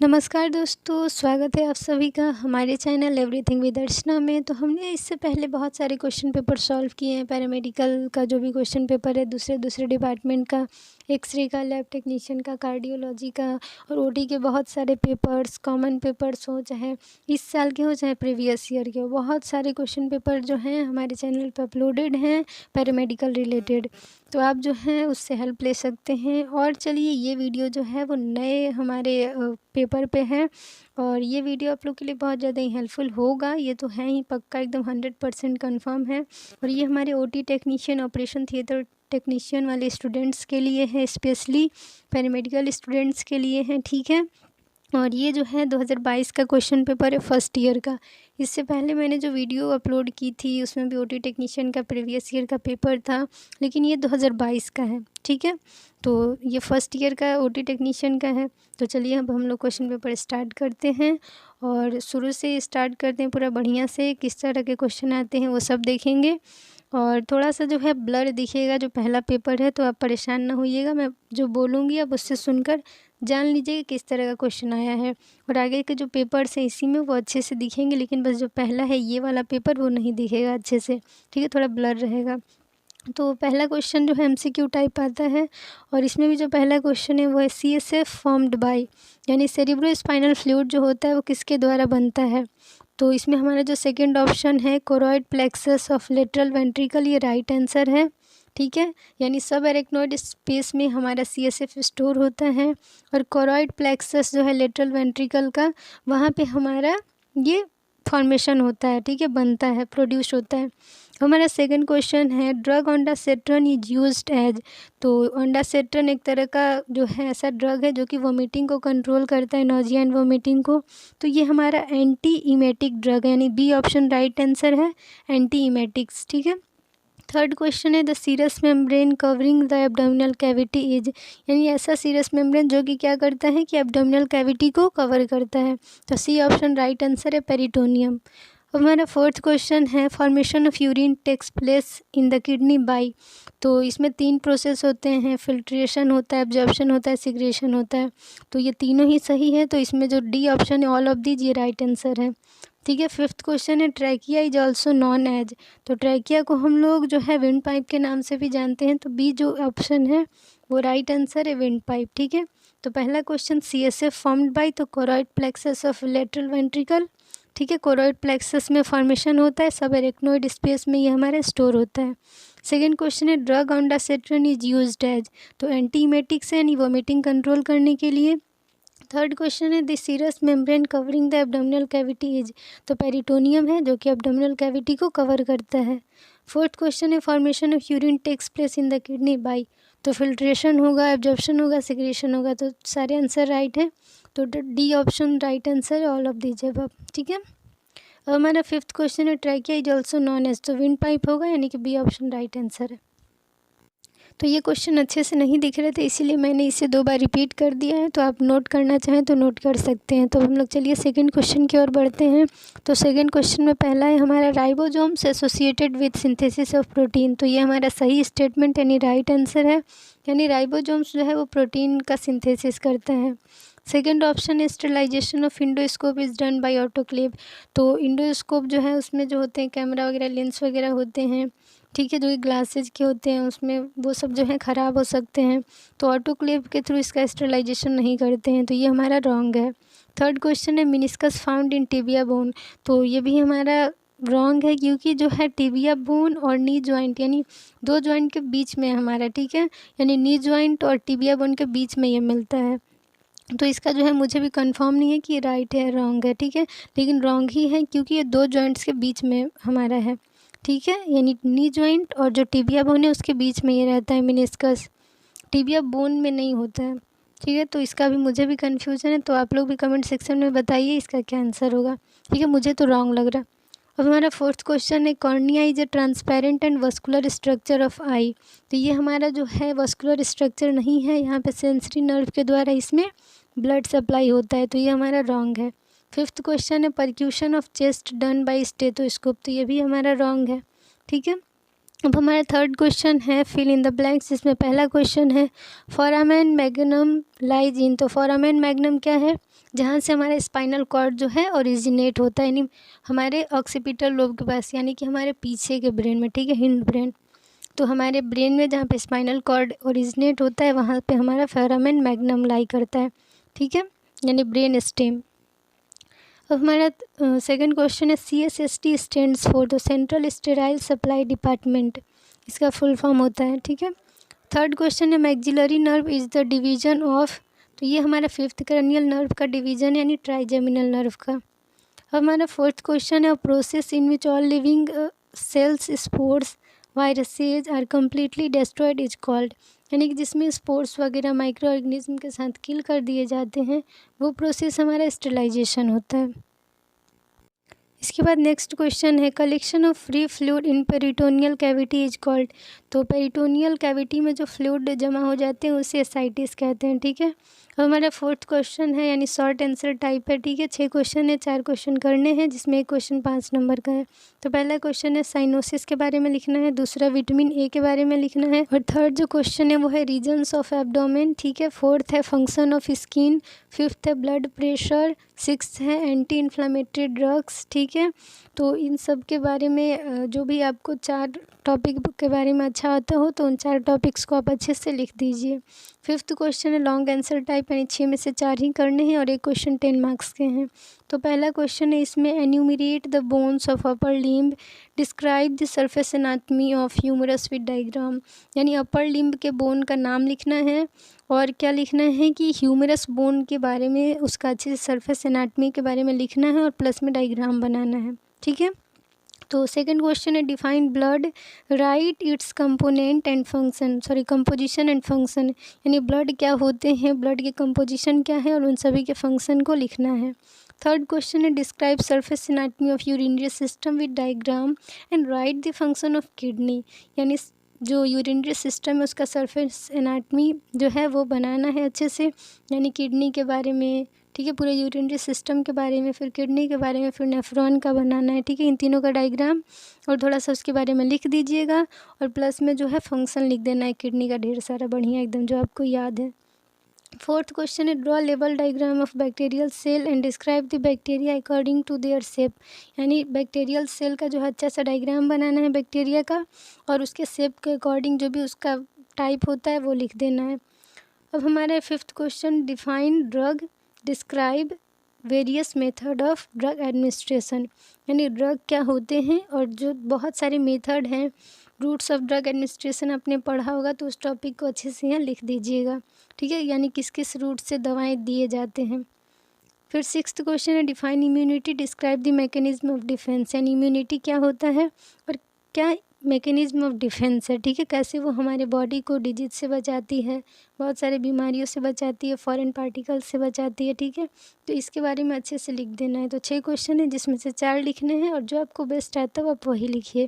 नमस्कार दोस्तों, स्वागत है आप सभी का हमारे चैनल एवरीथिंग विद अर्चना में। तो हमने इससे पहले बहुत सारे क्वेश्चन पेपर सॉल्व किए हैं। पैरामेडिकल का जो भी क्वेश्चन पेपर है, दूसरे डिपार्टमेंट का, एक्सरे का, लैब टेक्नीशियन का, कार्डियोलॉजी का और ओटी के बहुत सारे पेपर्स, कॉमन पेपर्स हो, चाहे इस साल के हो चाहे प्रीवियस ईयर के हो, बहुत सारे क्वेश्चन पेपर जो हैं हमारे चैनल पर अपलोडेड हैं पैरामेडिकल रिलेटेड। तो आप जो हैं उससे हेल्प ले सकते हैं। और चलिए, ये वीडियो जो है वो नए हमारे पेपर पे है और ये वीडियो आप लोग के लिए बहुत ज़्यादा ही हेल्पफुल होगा। ये तो है ही पक्का, एकदम 100% कन्फर्म है। और ये हमारे OT technician, operation theatre technician वाले स्टूडेंट्स के लिए है, स्पेशली पैरामेडिकल स्टूडेंट्स के लिए है, ठीक है। और ये जो है 2022 का क्वेश्चन पेपर है, फर्स्ट ईयर का। इससे पहले मैंने जो वीडियो अपलोड की थी उसमें भी ओटी टेक्नीशियन का प्रीवियस ईयर का पेपर था, लेकिन ये 2022 का है, ठीक है। तो ये फर्स्ट ईयर का ओटी टेक्नीशियन का है। तो चलिए अब हम लोग क्वेश्चन पेपर स्टार्ट करते हैं और शुरू से स्टार्ट करते हैं पूरा बढ़िया से। किस तरह के क्वेश्चन आते हैं वो सब देखेंगे। और थोड़ा सा जो है ब्लर दिखेगा, जो पहला पेपर है, तो आप परेशान ना होइएगा। मैं जो बोलूँगी आप उससे सुनकर जान लीजिए किस तरह का क्वेश्चन आया है। और आगे के जो पेपर्स हैं इसी में वो अच्छे से दिखेंगे, लेकिन बस जो पहला है ये वाला पेपर वो नहीं दिखेगा अच्छे से, ठीक है, थोड़ा ब्लर रहेगा। तो पहला क्वेश्चन जो है एमसीक्यू टाइप आता है और इसमें भी जो पहला क्वेश्चन है वो है सीएसएफ फॉर्म्ड बाय, यानी सेरिब्रो स्पाइनल फ्लूइड जो होता है वो किसके द्वारा बनता है। तो इसमें हमारा जो सेकंड ऑप्शन है choroid plexus of lateral ventricle, ये राइट आंसर है, ठीक है। यानी सब एरेक्नोइड स्पेस में हमारा सीएसएफ स्टोर होता है और कोरॉइड प्लेक्सस जो है लेटरल वेंट्रिकल का, वहाँ पे हमारा ये फॉर्मेशन होता है, ठीक है, बनता है, प्रोड्यूस होता है। हमारा सेकंड क्वेश्चन है drug ondansetron is used as. तो ओंडासेट्रन एक तरह का जो है ऐसा ड्रग है जो कि वोमिटिंग को कंट्रोल करता है, नोजिया एंड वोमिटिंग को। तो ये हमारा एंटी इमेटिक ड्रग है, यानी बी ऑप्शन राइट आंसर है, एंटी इमेटिक्स, ठीक है। थर्ड क्वेश्चन है the serous membrane covering the abdominal cavity is, यानी ऐसा सीरस मेम्ब्रेन जो कि क्या करता है कि एब्डोमिनल कैविटी को कवर करता है। तो सी ऑप्शन राइट आंसर है, पेरिटोनियम। अब हमारा फोर्थ क्वेश्चन है formation of urine takes place in the kidney by. तो इसमें 3 प्रोसेस होते हैं, फिल्ट्रेशन होता है, एब्जॉर्प्शन होता है, सिग्रेशन होता है। तो ये तीनों ही सही है, तो इसमें जो डी ऑप्शन है ऑल ऑफ दीज ये राइट आंसर है, ठीक है। फिफ्थ क्वेश्चन है trachea is also known as. तो ट्रैकिया को हम लोग जो है विंड पाइप के नाम से भी जानते हैं, तो बी जो ऑप्शन है वो राइट आंसर है, विंड पाइप, ठीक है। तो पहला क्वेश्चन सीएसएफ फॉर्म्ड बाय, तो choroid plexus of lateral ventricle, ठीक है, कोरॉइड प्लेक्सस में फॉर्मेशन होता है, सब एरेक्नोइड स्पेस में ये हमारा स्टोर होता है। सेकेंड क्वेश्चन है drug ondansetron is used as. तो एंटी इमेटिक्स है, यानी वोमिटिंग कंट्रोल करने के लिए। थर्ड क्वेश्चन है the serous membrane covering the abdominal cavity is. तो पेरिटोनियम है जो कि एब्डोमिनल कैविटी को कवर करता है। फोर्थ क्वेश्चन है formation of urine takes place in the kidney by. तो फिल्ट्रेशन होगा, एब्जॉर्प्शन होगा, सिग्रेशन होगा, तो सारे आंसर राइट है। तो डी ऑप्शन राइट आंसर है, ऑल ऑफ दीज अबव, ठीक है। अब हमारा फिफ्थ क्वेश्चन है trachea is also known as. तो विंड पाइप होगा, यानी कि बी ऑप्शन राइट आंसर है। तो ये क्वेश्चन अच्छे से नहीं दिख रहे थे, इसीलिए मैंने इसे 2 बार रिपीट कर दिया है। तो आप नोट करना चाहें तो नोट कर सकते हैं। तो हम लोग चलिए सेकंड क्वेश्चन की ओर बढ़ते हैं। तो सेकंड क्वेश्चन में पहला है हमारा ribosomes associated with synthesis of protein. तो ये हमारा सही स्टेटमेंट यानी राइट आंसर है, यानी राइबोसोम्स जो है वो प्रोटीन का सिंथेसिस करते हैं। सेकेंड ऑप्शन है sterilization of endoscope is done by autoclave. तो इंडोस्कोप जो है उसमें जो होते हैं कैमरा वगैरह, लेंस वगैरह होते हैं, ठीक है, जो कि ग्लासेज के होते हैं, उसमें वो सब जो है ख़राब हो सकते हैं, तो ऑटोक्लेव के थ्रू इसका स्टेरिलाइजेशन नहीं करते हैं, तो ये हमारा रॉन्ग है। थर्ड क्वेश्चन है meniscus found in tibia bone. तो ये भी हमारा रॉन्ग है, क्योंकि जो है टिबिया बोन और नी जॉइंट, यानी 2 जॉइंट के बीच में हमारा, ठीक है, यानी नी जॉइंट और टिबिया बोन के बीच में ये मिलता है। तो इसका जो है मुझे भी कंफर्म नहीं है कि राइट है रॉन्ग है, ठीक है, लेकिन रॉन्ग ही है क्योंकि ये 2 जॉइंट्स के बीच में हमारा है, ठीक है, यानी नी जॉइंट और जो टिबिया बोन है उसके बीच में ये रहता है मिनिस्कस, टिबिया बोन में नहीं होता है, ठीक है। तो इसका भी मुझे भी कन्फ्यूजन है, तो आप लोग भी कमेंट सेक्शन में बताइए इसका क्या आंसर होगा, ठीक है, मुझे तो रॉन्ग लग रहा है। अब हमारा फोर्थ क्वेश्चन है cornea is a transparent and vascular structure of eye. तो ये हमारा जो है वस्कुलर स्ट्रक्चर नहीं है, यहाँ पे सेंसरी नर्व के द्वारा इसमें ब्लड सप्लाई होता है, तो ये हमारा रॉन्ग है। फिफ्थ क्वेश्चन है percussion of chest done by stethoscope. तो ये भी हमारा रॉन्ग है, ठीक है। अब हमारा थर्ड क्वेश्चन है फिल इन द ब्लैंक्स, जिसमें पहला क्वेश्चन है फोरामेन मैग्नम लाइज इन। तो फोरामेन मैग्नम क्या है? जहाँ से हमारा स्पाइनल कॉर्ड जो है ओरिजिनेट होता है, यानी हमारे ऑक्सीपिटल लोब के पास, यानी कि हमारे पीछे के ब्रेन में, ठीक है, हिंड ब्रेन। तो हमारे ब्रेन में जहाँ पे स्पाइनल कॉर्ड ओरिजिनेट होता है वहाँ पे हमारा फोरामेन मैग्नम लाई करता है, ठीक है, यानी ब्रेन स्टेम। अब हमारा सेकंड क्वेश्चन है CSST stands for the central sterile supply department, इसका फुल फॉर्म होता है, ठीक है। थर्ड क्वेश्चन है maxillary nerve is the division of. तो ये हमारा फिफ्थ क्रैनियल नर्व का डिवीजन यानी ट्राइजेमिनल नर्व का। अब हमारा फोर्थ क्वेश्चन है process in which all living cells spores viruses are completely destroyed is called, यानी कि जिसमें स्पोर्स वगैरह माइक्रो ऑर्गेनिज्म के साथ किल कर दिए जाते हैं वो प्रोसेस हमारा स्टेरिलाइजेशन होता है। इसके बाद नेक्स्ट क्वेश्चन है collection of free fluid in peritoneal cavity is called. तो पेरिटोनियल कैविटी में जो फ्लूइड जमा हो जाते हैं उसे एसाइटिस कहते हैं, ठीक है। अब हमारा फोर्थ क्वेश्चन है यानी शॉर्ट आंसर टाइप है, ठीक है। 6 क्वेश्चन है, 4 क्वेश्चन करने हैं जिसमें एक क्वेश्चन 5 नंबर का है। तो पहला क्वेश्चन है साइनोसिस के बारे में लिखना है, दूसरा विटामिन ए के बारे में लिखना है, और थर्ड जो क्वेश्चन है वो है रीजन्स ऑफ एब्डोमेन, ठीक है। फोर्थ है फंक्शन ऑफ स्किन, फिफ्थ है ब्लड प्रेशर, सिक्स्थ है एंटी इन्फ्लामेटरी ड्रग्स, ठीक है। तो इन सब के बारे में जो भी आपको 4 टॉपिक के बारे में अच्छा आता हो तो उन 4 टॉपिक्स को आप अच्छे से लिख दीजिए। फिफ्थ क्वेश्चन है लॉन्ग आंसर टाइप, यानी 6 में से 4 ही करने हैं और एक क्वेश्चन 10 मार्क्स के हैं। तो पहला क्वेश्चन है इसमें enumerate the bones of upper limb, describe the surface anatomy of humerus with diagram, यानी अपर लिम्ब के बोन का नाम लिखना है और क्या लिखना है कि ह्यूमरस बोन के बारे में उसका अच्छे से सरफेस एनाटमी के बारे में लिखना है और प्लस में डायग्राम बनाना है, ठीक है। तो सेकंड क्वेश्चन है define blood, right it's component and function, sorry composition and function, यानी ब्लड क्या होते हैं, ब्लड के कंपोजिशन क्या है और उन सभी के फंक्शन को लिखना है। थर्ड क्वेश्चन है describe surface anatomy of urinary system with diagram and right the function of kidney, यानी जो यूरिनरी सिस्टम है उसका सरफेस एनाटमी जो है वो बनाना है अच्छे से, यानी किडनी के बारे में, ठीक है, पूरे यूरिनरी सिस्टम के बारे में, फिर किडनी के बारे में, फिर नेफ्रॉन का बनाना है, ठीक है। इन तीनों का डायग्राम और थोड़ा सा उसके बारे में लिख दीजिएगा और प्लस में जो है फंक्शन लिख देना है किडनी का ढेर सारा बढ़िया एकदम जो आपको याद है। फोर्थ क्वेश्चन है ड्रॉ लेवल diagram of bacterial cell and describe the bacteria according to their shape, यानी बैक्टीरियल सेल का जो है अच्छा सा डायग्राम बनाना है बैक्टीरिया का और उसके शेप के अकॉर्डिंग जो भी उसका टाइप होता है वो लिख देना है। अब हमारा fifth question define drug, describe various method of drug administration, यानी ड्रग क्या होते हैं और जो बहुत सारे मेथड हैं, रूट्स ऑफ ड्रग एडमिनिस्ट्रेशन आपने पढ़ा होगा तो उस टॉपिक को अच्छे से यहाँ लिख दीजिएगा, ठीक है, यानी किस किस रूट से दवाएं दिए जाते हैं। फिर सिक्स्थ क्वेश्चन है define immunity, describe the mechanism of defence, यानी इम्यूनिटी क्या होता है और क्या मैकेनिज्म ऑफ डिफेंस है, ठीक है, कैसे वो हमारे बॉडी को डिजीज से बचाती है, बहुत सारे बीमारियों से बचाती है, फॉरेन पार्टिकल से बचाती है, ठीक है। तो इसके बारे में अच्छे से लिख देना है। तो 6 क्वेश्चन है जिसमें से 4 लिखने हैं और जो आपको बेस्ट आता है आप वही लिखिए।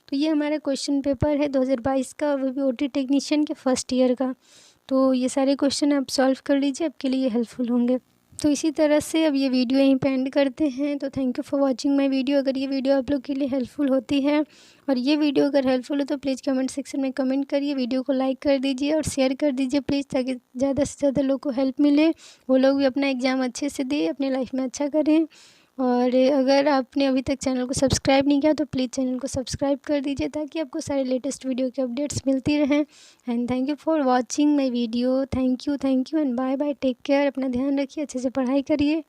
तो ये हमारा क्वेश्चन पेपर है 2022 का, वो भी OT टेक्नीशियन के फर्स्ट ईयर का। तो ये सारे क्वेश्चन आप सॉल्व कर लीजिए, आपके लिए हेल्पफुल होंगे। तो इसी तरह से अब ये वीडियो यहीं पे एंड करते हैं। तो thank you for watching my video. अगर ये वीडियो आप लोग के लिए हेल्पफुल होती है और ये वीडियो अगर हेल्पफुल हो तो प्लीज़ कमेंट सेक्शन में कमेंट करिए, वीडियो को लाइक कर दीजिए और शेयर कर दीजिए प्लीज़, ताकि ज़्यादा से ज़्यादा लोग को हेल्प मिले, वो लोग भी अपना एग्ज़ाम अच्छे से दें, अपने लाइफ में अच्छा करें। और अगर आपने अभी तक चैनल को सब्सक्राइब नहीं किया तो प्लीज़ चैनल को सब्सक्राइब कर दीजिए ताकि आपको सारे लेटेस्ट वीडियो के अपडेट्स मिलती रहें। And thank you for watching my video. Thank you and bye bye, take care, अपना ध्यान रखिए, अच्छे से पढ़ाई करिए।